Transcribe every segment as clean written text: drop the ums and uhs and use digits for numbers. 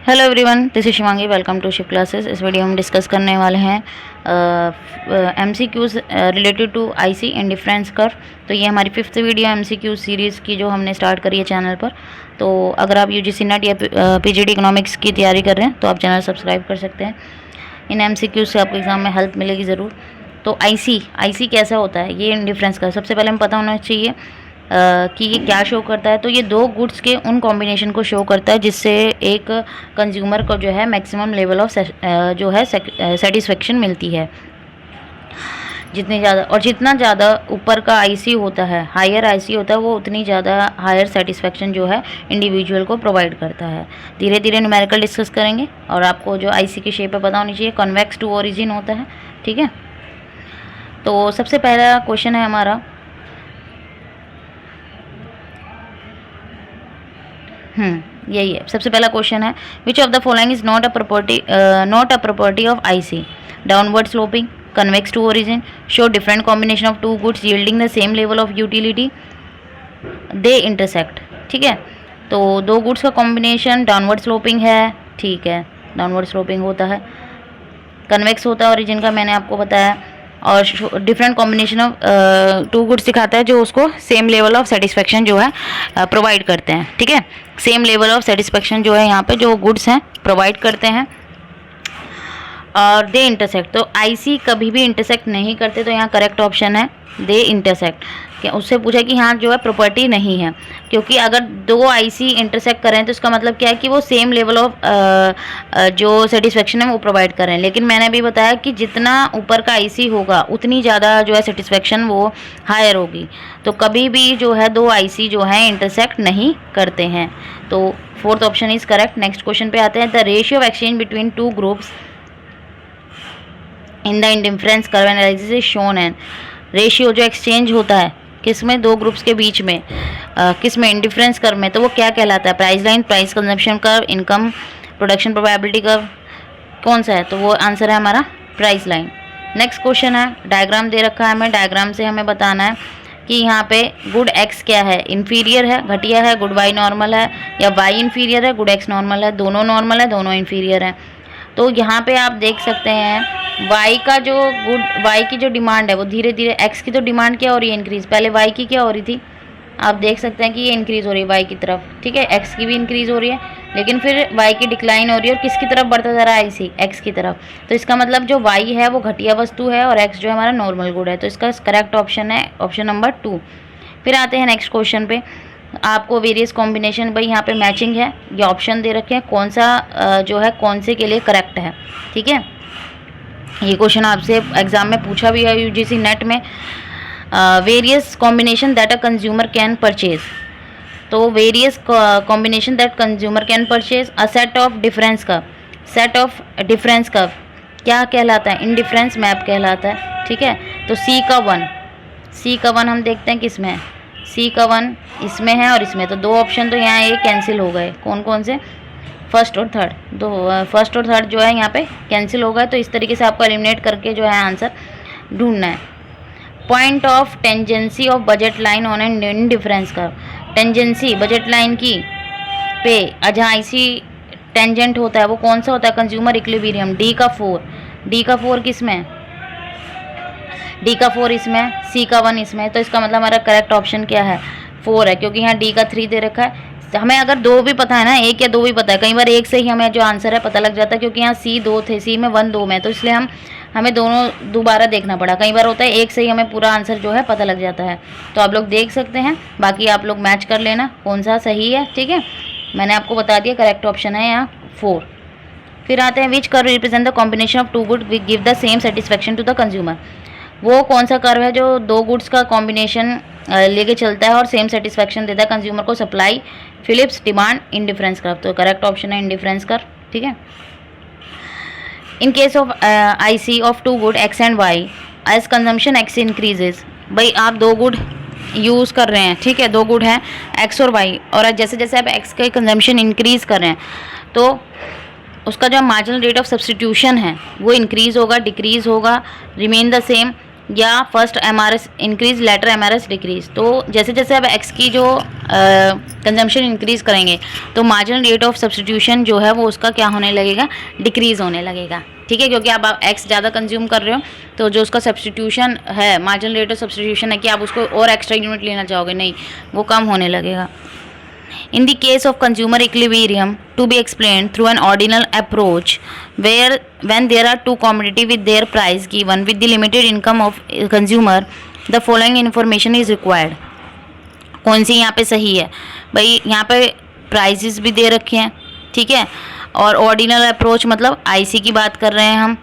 Hello everyone, this is Shivangi. Welcome to Shiv classes. इस video में discuss करने वाले हैं MCQs related to IC and difference curve. तो ये हमारी 5th वीडियो एमसीक्यू सीरीज़ की जो हमने स्टार्ट करी है चैनल पर। तो अगर आप यूजीसी नेट या पीजीडी इकोनॉमिक्स की तैयारी कर रहे हैं तो आप चैनल सब्सक्राइब कर सकते हैं। इन एमसीक्यूज से आपको एग्जाम में हेल्प मिलेगी ज़रूर। तो आईसी कैसा होता है, ये डिफरेंस का सबसे पहले हमें पता होना चाहिए कि ये क्या शो करता है। तो ये दो गुड्स के उन कॉम्बिनेशन को शो करता है जिससे एक कंज्यूमर को जो है मैक्सिमम लेवल ऑफ जो है सेटिस्फेक्शन मिलती है। जितना ज़्यादा ऊपर का आईसी होता है, हायर आईसी होता है, वो उतनी ज़्यादा हायर सेटिस्फेक्शन जो है इंडिविजुअल को प्रोवाइड करता है। धीरे धीरे न्यूमेरिकल डिस्कस करेंगे। और आपको जो आईसी की शेप है पता होनी चाहिए, कॉन्वेक्स टू ओरिजिन होता है। ठीक है, तो सबसे पहला क्वेश्चन है हमारा, यही है। सबसे पहला क्वेश्चन है, which of the following is not a property of IC? Downward sloping, convex to origin, show different combination of two goods yielding the same level of utility, they intersect. ठीक है, तो दो गुड्स का combination downward sloping है। ठीक है, downward sloping होता है। कन्वेक्स होता है ओरिजिन का, मैंने आपको बताया। और different combination of two goods दिखाता है जो उसको सेम लेवल ऑफ सेटिस्फेक्शन जो है प्रोवाइड करते हैं। ठीक है, सेम लेवल ऑफ सेटिस्फेक्शन जो है यहाँ पे जो गुड्स हैं प्रोवाइड करते हैं। और दे इंटरसेक्ट, तो आईसी कभी भी इंटरसेक्ट नहीं करते, तो यहाँ करेक्ट ऑप्शन है दे इंटरसेक्ट। क्या उससे पूछा कि यहाँ जो है प्रॉपर्टी नहीं है, क्योंकि अगर दो आईसी इंटरसेक्ट करें तो इसका मतलब क्या है कि वो सेम लेवल ऑफ जो सेटिस्फेक्शन है वो प्रोवाइड कर रहे हैं। लेकिन मैंने भी बताया कि जितना ऊपर का आईसी होगा उतनी ज़्यादा जो है सेटिस्फेक्शन वो हायर होगी। तो कभी भी जो है दो आईसी जो है इंटरसेक्ट नहीं करते हैं। तो 4th option is correct. Next question पे आते हैं। The ratio of exchange between two groups in the indifference curve analysis is shown and. Ratio जो एक्सचेंज होता है किस में, दो ग्रुप्स के बीच में, किस में, इंडिफरेंस कर्व में, तो वो क्या कहलाता है? Price line, price consumption curve, income production probability curve, कौन सा है? तो वो आंसर है हमारा प्राइस लाइन। नेक्स्ट क्वेश्चन है, डायग्राम दे रखा है हमें। डायग्राम से हमें बताना है कि यहाँ पे गुड एक्स क्या है, इन्फीरियर है, घटिया है, गुड वाई नॉर्मल है, या वाई इन्फीरियर है, गुड एक्स नॉर्मल है, दोनों नॉर्मल है, दोनों इन्फीरियर है। तो यहाँ पे आप देख सकते हैं वाई की जो डिमांड है वो धीरे धीरे, एक्स की तो डिमांड क्या हो रही है, इंक्रीज। पहले वाई की क्या हो रही थी, आप देख सकते हैं कि ये इंक्रीज हो रही है वाई की तरफ। ठीक है, एक्स की भी इंक्रीज हो रही है, लेकिन फिर वाई की डिक्लाइन हो रही है। और किसकी तरफ बढ़ता जा रहा है? आईसी, एक्स की तरफ। तो इसका मतलब जो वाई है वो घटिया वस्तु है और एक्स जो है हमारा नॉर्मल गुड है। तो इसका करेक्ट ऑप्शन है ऑप्शन नंबर 2। फिर आते हैं नेक्स्ट क्वेश्चन पे। आपको वेरियस कॉम्बिनेशन, भाई यहाँ पे मैचिंग है, ये ऑप्शन दे रखे हैं, कौन सा जो है कौन से के लिए करेक्ट है। ठीक है, ये क्वेश्चन आपसे एग्जाम में पूछा भी है यूजीसी नेट में। Various combination that a consumer can purchase. तो various combination that consumer can purchase a set of difference curve. Set of difference curve क्या कहलाता है? इंडिफरेंस मैप कहलाता है। ठीक है, तो सी का वन हम देखते हैं किस में है। सी का 1 इसमें है और इसमें, तो दो ऑप्शन तो यहाँ ये कैंसिल हो गए। कौन कौन से? फर्स्ट और थर्ड। फर्स्ट और थर्ड जो है यहाँ पे कैंसिल हो गए। तो इस तरीके से आपको एलिमिनेट करके जो है आंसर ढूंढना है। Point of tangency of budget line on an indifference curve. Tangency budget line की पे जहाँ आईसी टेंजेंट होता है वो कौन सा होता है? Consumer equilibrium. डी का 4 किस में? डी का 4 इसमें, सी का 1 इसमें। तो इसका मतलब हमारा करेक्ट ऑप्शन क्या है? 4 है, क्योंकि यहाँ डी का 3 दे रखा है। हमें अगर दो भी पता है ना, एक या दो भी पता है, कई बार एक से ही हमें जो आंसर है पता लग जाता है, क्योंकि यहाँ सी 2 थे, सी में 1 2 में, तो इसलिए हमें दोनों दोबारा देखना पड़ा। कई बार होता है एक से ही हमें पूरा आंसर जो है पता लग जाता है। तो आप लोग देख सकते हैं, बाकी आप लोग मैच कर लेना कौन सा सही है। ठीक है, मैंने आपको बता दिया करेक्ट ऑप्शन है यहाँ 4। फिर आते हैं, which curve represent the combination of two good which give the same satisfaction to the consumer. वो कौन सा कर्व है जो दो गुड्स का कॉम्बिनेशन लेके चलता है और सेम सेटिस्फेक्शन देता है कंज्यूमर को? Supply, Phillips, demand, indifference curve. तो करेक्ट ऑप्शन है इंडिफरेंस कर्व। ठीक है, in case of IC of two good X and Y as consumption X increases. भाई आप दो गुड यूज़ कर रहे हैं, ठीक है, दो गुड हैं एक्स और वाई, और जैसे जैसे आप एक्स का कंजम्पशन इंक्रीज कर रहे हैं तो उसका जो मार्जिनल रेट ऑफ सब्सटीट्यूशन है वो इंक्रीज होगा, डिक्रीज होगा, रिमेन द सेम। या first MRS increase later MRS decrease. तो जैसे जैसे अब एक्स की जो कंजम्पशन इंक्रीज करेंगे तो मार्जिनल रेट ऑफ सब्सटीट्यूशन जो है वो उसका क्या होने लगेगा, डिक्रीज होने लगेगा। ठीक है, क्योंकि अब आप एक्स ज़्यादा कंज्यूम कर रहे हो तो जो उसका सब्सटीट्यूशन है, मार्जिनल रेट ऑफ सब्सटीट्यूशन है कि आप उसको और एक्स्ट्रा यूनिट लेना चाहोगे, नहीं, वो कम होने लगेगा। In the case of consumer equilibrium, to be explained through an ordinal approach, where when there are two commodity with their price given with the limited income of consumer, the following information is required। कौन सी यहाँ पे सही है भाई, यहाँ पे prices भी दे रखे हैं, ठीक है, और ऑर्डिनल अप्रोच मतलब आईसी की बात कर रहे हैं हम,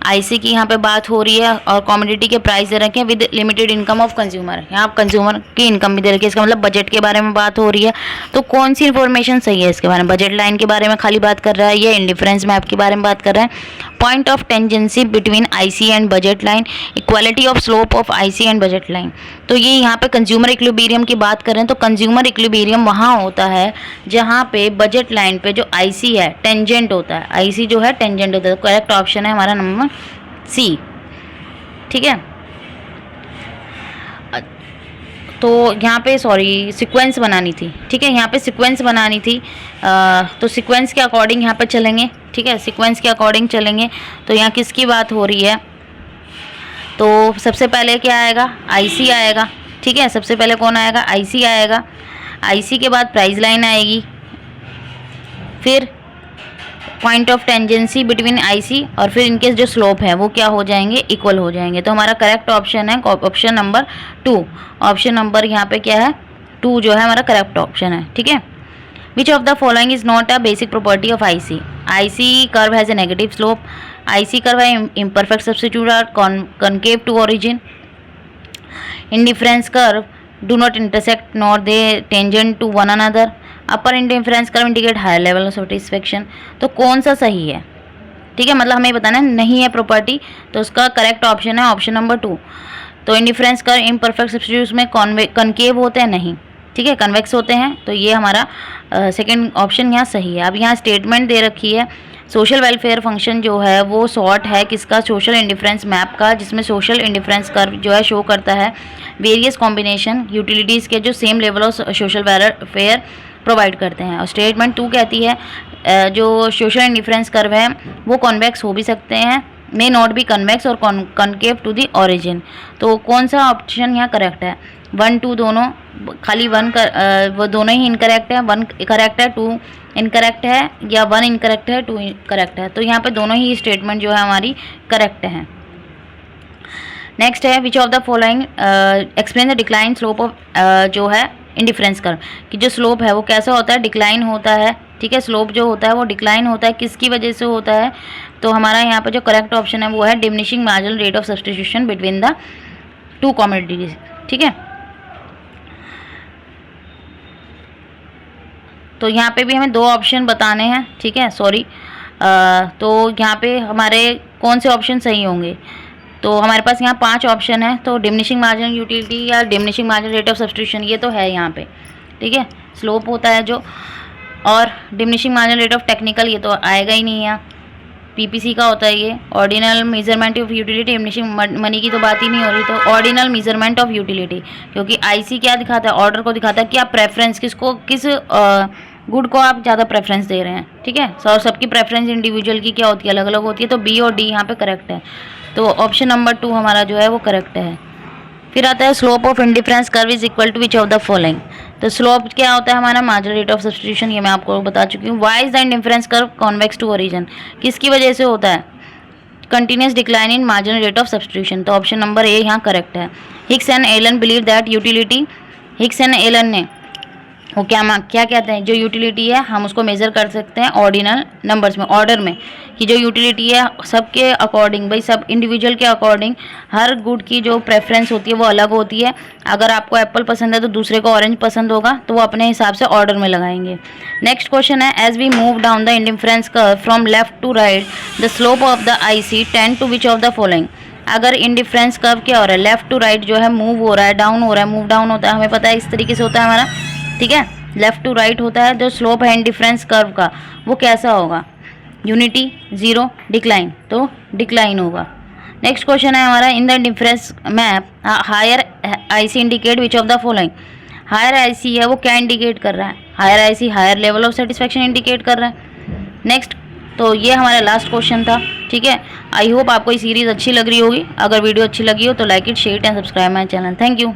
आईसी की यहाँ पे बात हो रही है, और कमोडिटी के प्राइस दे रखे हैं with limited income of consumer, यहाँ कंज्यूमर की इनकम भी दे रखी है, इसका मतलब बजट के बारे में बात हो रही है। तो कौन सी इन्फॉर्मेशन सही है इसके बारे में, बजट लाइन के बारे में खाली बात कर रहा है या इंडिफरेंस मैप के बारे में बात कर रहा है। Point of tangency between IC and budget line, equality of slope of IC and budget line. तो ये यहाँ पे कंज्यूमर इक्विलिब्रियम की बात करें तो कंज्यूमर इक्विलिब्रियम वहाँ होता है जहाँ पे बजट लाइन पे जो आईसी है टेंजेंट होता है, आईसी जो है टेंजेंट होता है। तो करेक्ट ऑप्शन है हमारा नंबर सी, ठीक है। तो यहाँ पे सॉरी सीक्वेंस बनानी थी, ठीक है, यहाँ पे सीक्वेंस बनानी थी, तो सीक्वेंस के अकॉर्डिंग यहाँ पे चलेंगे, ठीक है, सीक्वेंस के अकॉर्डिंग चलेंगे। तो यहाँ किसकी बात हो रही है, तो सबसे पहले क्या आएगा, आईसी आएगा, ठीक है, सबसे पहले कौन आएगा, आईसी आएगा, आईसी के बाद प्राइस लाइन आएगी, फिर point of tangency between IC, और फिर इनके जो स्लोप है वो क्या हो जाएंगे, इक्वल हो जाएंगे। तो हमारा करेक्ट ऑप्शन है ऑप्शन नंबर 2, ऑप्शन नंबर यहाँ पे क्या है 2 जो है हमारा करेक्ट ऑप्शन है, ठीक है। Which of the following is not a basic property of IC, IC curve has a negative slope, IC curve है imperfect substitute are concave to origin, indifference curve do not intersect nor they tangent to one another, upper indifference curve indicate higher level of satisfaction. तो कौन सा सही है, ठीक है, मतलब हमें बताना नहीं है प्रॉपर्टी, तो उसका करेक्ट ऑप्शन है ऑप्शन नंबर 2। तो इंडिफरेंस कर्व इम्परफेक्ट सब्स्टिट्यूट्स में कॉनकेव होते हैं, नहीं, ठीक है, कन्वेक्स होते हैं। तो ये हमारा सेकंड ऑप्शन यहाँ सही है। अब यहाँ स्टेटमेंट दे रखी है, सोशल वेलफेयर फंक्शन जो है वो सॉर्ट है किसका, सोशल इंडिफरेंस मैप का, जिसमें सोशल इंडिफरेंस कर्व जो है शो करता है वेरियस कॉम्बिनेशन यूटिलिटीज़ के जो same level of social welfare provide करते हैं। और स्टेटमेंट 2 कहती है जो सोशल इंडिफरेंस कर्व है वो कॉन्वेक्स हो भी सकते हैं, मे नॉट बी कन्वेक्स और कॉनकेव टू द ओरिजिन। तो कौन सा ऑप्शन यहाँ करेक्ट है, 1 2 दोनों, खाली 1 वो दोनों ही इनकरेक्ट है, 1 करेक्ट है 2 इनकरेक्ट है, या 1 इनकरेक्ट है 2 करेक्ट है। तो यहाँ पे दोनों ही स्टेटमेंट जो है हमारी करेक्ट है। नेक्स्ट है which of the following explain the decline slope of जो है इंडिफरेंस कर्व, कि जो स्लोप है वो कैसा होता है, डिक्लाइन होता है, ठीक है, स्लोप जो होता है वो डिक्लाइन होता है, किसकी वजह से होता है। तो हमारा यहाँ पे जो करेक्ट ऑप्शन है वो है diminishing marginal rate of substitution between the two commodities, ठीक है। तो यहाँ पे भी हमें 2 ऑप्शन बताने हैं, ठीक है, सॉरी, तो यहाँ पे हमारे कौन से ऑप्शन सही होंगे, तो हमारे पास यहाँ 5 ऑप्शन है। तो डिमिनिशिंग मार्जिनल यूटिलिटी या diminishing marginal rate of substitution ये तो है यहाँ पे, ठीक है, स्लोप होता है जो, और diminishing marginal rate of technical ये तो आएगा ही नहीं यहाँ, पीपीसी का होता है ये। Ordinal measurement of utility, diminishing money की तो बात ही नहीं हो रही, तो ऑर्डिनल मेजरमेंट ऑफ यूटिलिटी, क्योंकि आईसी क्या दिखाता है, ऑर्डर को दिखाता है कि आप प्रेफरेंस किसको, किस गुड को आप ज़्यादा प्रेफरेंस दे रहे हैं, ठीक है, और सबकी प्रेफरेंस इंडिविजुअल की क्या होती है, अलग अलग होती है। तो बी और डी यहाँ पे करेक्ट है, तो ऑप्शन नंबर 2 हमारा जो है वो करेक्ट है। फिर आता है slope of indifference curve is equal to which of the following. तो स्लोप क्या होता है हमारा, मार्जिनल रेट ऑफ सब्स्टिट्यूशन, ये मैं आपको बता चुकी हूँ। Why is the indifference curve convex to origin, किसकी वजह से होता है, continuous decline in marginal rate of substitution. तो ऑप्शन नंबर ए यहाँ करेक्ट है। Hicks and Allen believe that utility, Hicks and Allen ने वो क्या कहते हैं, जो यूटिलिटी है हम उसको मेज़र कर सकते हैं ऑर्डिनल नंबर्स में, ऑर्डर में, कि जो यूटिलिटी है सबके अकॉर्डिंग, भाई सब इंडिविजुअल के अकॉर्डिंग हर गुड की जो प्रेफरेंस होती है वो अलग होती है। अगर आपको एप्पल पसंद है तो दूसरे को ऑरेंज पसंद होगा, तो वो अपने हिसाब से ऑर्डर में लगाएंगे। नेक्स्ट क्वेश्चन है, as we move down the indifference curve from left to right the slope of the IC tend to which of the following. अगर इंडिफरेंस कर्व क्या हो रहा है, लेफ्ट टू राइट जो है मूव हो रहा है, डाउन हो रहा है, मूव डाउन होता है, हमें पता है इस तरीके से होता है हमारा, ठीक है, लेफ्ट टू राइट होता है। जो स्लोप है इंडिफरेंस कर्व का वो कैसा होगा, यूनिटी, जीरो, डिक्लाइन, तो डिक्लाइन होगा, नेक्स्ट क्वेश्चन है हमारा, in the difference map higher IC indicate which of the following. Higher IC है वो क्या इंडिकेट कर रहा है? Higher IC higher level of satisfaction indicate कर रहा है। नेक्स्ट, तो ये हमारा लास्ट क्वेश्चन था, ठीक है। आई होप आपको ये सीरीज़ अच्छी लग रही होगी। अगर वीडियो अच्छी लगी हो तो like it, share and subscribe my channel. Thank you.